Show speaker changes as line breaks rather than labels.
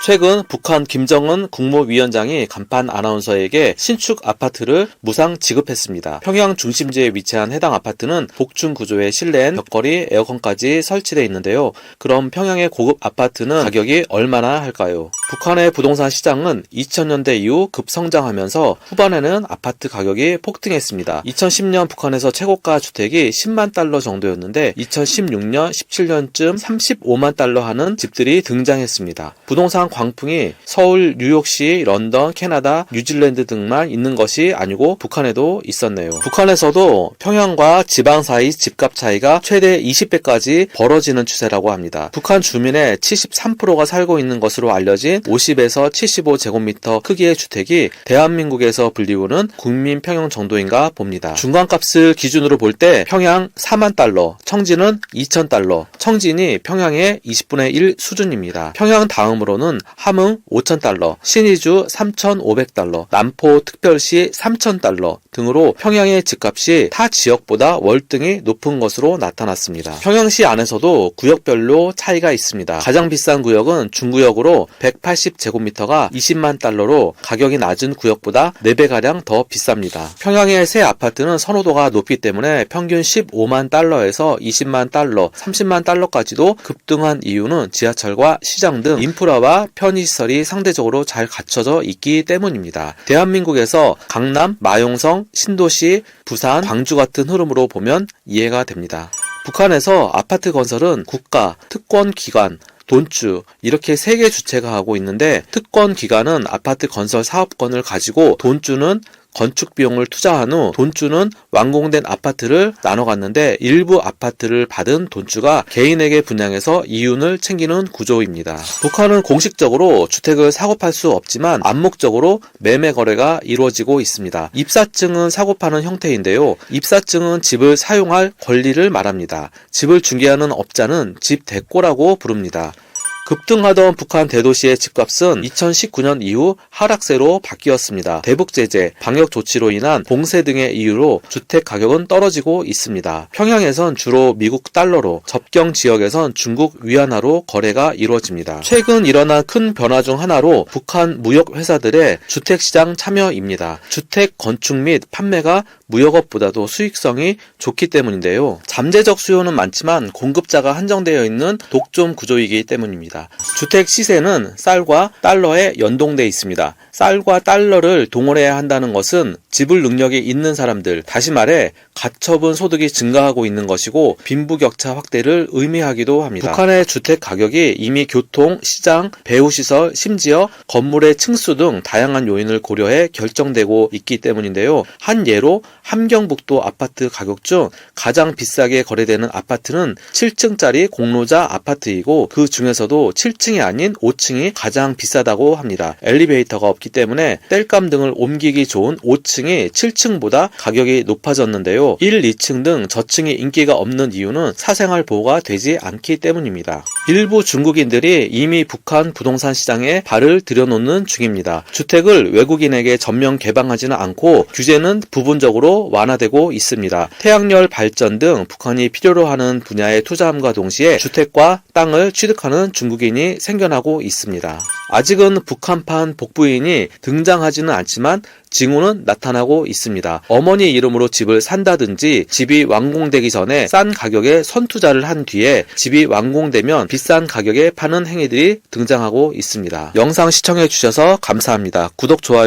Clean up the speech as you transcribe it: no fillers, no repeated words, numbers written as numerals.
최근 북한 김정은 국무위원장이 간판 아나운서에게 신축 아파트를 무상 지급했습니다. 평양 중심지에 위치한 해당 아파트는 복층 구조의 실내엔 벽걸이, 에어컨까지 설치되어 있는데요. 그럼 평양의 고급 아파트는 가격이 얼마나 할까요? 북한의 부동산 시장은 2000년대 이후 급성장하면서 후반에는 아파트 가격이 폭등했습니다. 2010년 북한에서 최고가 주택이 10만 달러 정도였는데 2016년, 17년쯤 35만 달러 하는 집들이 등장했습니다. 부동산 광풍이 서울, 뉴욕시, 런던, 캐나다, 뉴질랜드 등만 있는 것이 아니고 북한에도 있었네요. 북한에서도 평양과 지방 사이 집값 차이가 최대 20배까지 벌어지는 추세라고 합니다. 북한 주민의 73%가 살고 있는 것으로 알려진 50에서 75제곱미터 크기의 주택이 대한민국에서 불리우는 국민 평형 정도인가 봅니다. 중간값을 기준으로 볼 때 평양 4만 달러, 청진은 2천 달러, 청진이 평양의 20분의 1 수준입니다. 평양 다음으로는 함흥 5천 달러, 신의주 3,500달러, 남포 특별시 3천 달러 등으로 평양의 집값이 타 지역보다 월등히 높은 것으로 나타났습니다. 평양시 안에서도 구역별로 차이가 있습니다. 가장 비싼 구역은 중구역으로 180제곱미터가 20만 달러로 가격이 낮은 구역보다 4배가량 더 비쌉니다. 평양의 새 아파트는 선호도가 높기 때문에 평균 15만 달러에서 20만 달러, 30만 달러까지도 급등한 이유는 지하철과 시장 등 인프라와 편의시설이 상대적으로 잘 갖춰져 있기 때문입니다. 대한민국에서 강남, 마용성, 신도시, 부산, 광주 같은 흐름으로 보면 이해가 됩니다. 북한에서 아파트 건설은 국가, 특권 기관, 돈주 이렇게 3개 주체가 하고 있는데 특권 기관은 아파트 건설 사업권을 가지고 돈주는 건축 비용을 투자한 후 돈주는 완공된 아파트를 나눠 갔는데 일부 아파트를 받은 돈주가 개인에게 분양해서 이윤을 챙기는 구조입니다. 북한은 공식적으로 주택을 사고 팔 수 없지만 암묵적으로 매매 거래가 이루어지고 있습니다. 입사증은 사고 파는 형태인데요. 입사증은 집을 사용할 권리를 말합니다. 집을 중개하는 업자는 집 대꼬라고 부릅니다. 급등하던 북한 대도시의 집값은 2019년 이후 하락세로 바뀌었습니다. 대북 제재, 방역 조치로 인한 봉쇄 등의 이유로 주택 가격은 떨어지고 있습니다. 평양에선 주로 미국 달러로, 접경 지역에선 중국 위안화로 거래가 이루어집니다. 최근 일어난 큰 변화 중 하나로 북한 무역 회사들의 주택시장 참여입니다. 주택 건축 및 판매가 무역업보다도 수익성이 좋기 때문인데요. 잠재적 수요는 많지만 공급자가 한정되어 있는 독점 구조이기 때문입니다. 주택 시세는 쌀과 달러에 연동되어 있습니다. 쌀과 달러를 동원해야 한다는 것은 지불 능력이 있는 사람들, 다시 말해 가처분 소득이 증가하고 있는 것이고 빈부격차 확대를 의미하기도 합니다. 북한의 주택 가격이 이미 교통, 시장, 배후시설, 심지어 건물의 층수 등 다양한 요인을 고려해 결정되고 있기 때문인데요. 한 예로 함경북도 아파트 가격 중 가장 비싸게 거래되는 아파트는 7층짜리 공로자 아파트이고 그 중에서도 7층이 아닌 5층이 가장 비싸다고 합니다. 엘리베이터가 없기 때문에 땔감 등을 옮기기 좋은 5층이 7층보다 가격이 높아졌는데요. 1, 2층 등 저층이 인기가 없는 이유는 사생활 보호가 되지 않기 때문입니다. 일부 중국인들이 이미 북한 부동산 시장에 발을 들여놓는 중입니다. 주택을 외국인에게 전면 개방하지는 않고 규제는 부분적으로 완화되고 있습니다. 태양열 발전 등 북한이 필요로 하는 분야에 투자함과 동시에 주택과 땅을 취득하는 중국인이 생겨나고 있습니다. 아직은 북한판 복부인이 등장하지는 않지만 징후는 나타나고 있습니다. 어머니 이름으로 집을 산다든지 집이 완공되기 전에 싼 가격에 선투자를 한 뒤에 집이 완공되면 비싼 가격에 파는 행위들이 등장하고 있습니다. 영상 시청해 주셔서 감사합니다. 구독, 좋아요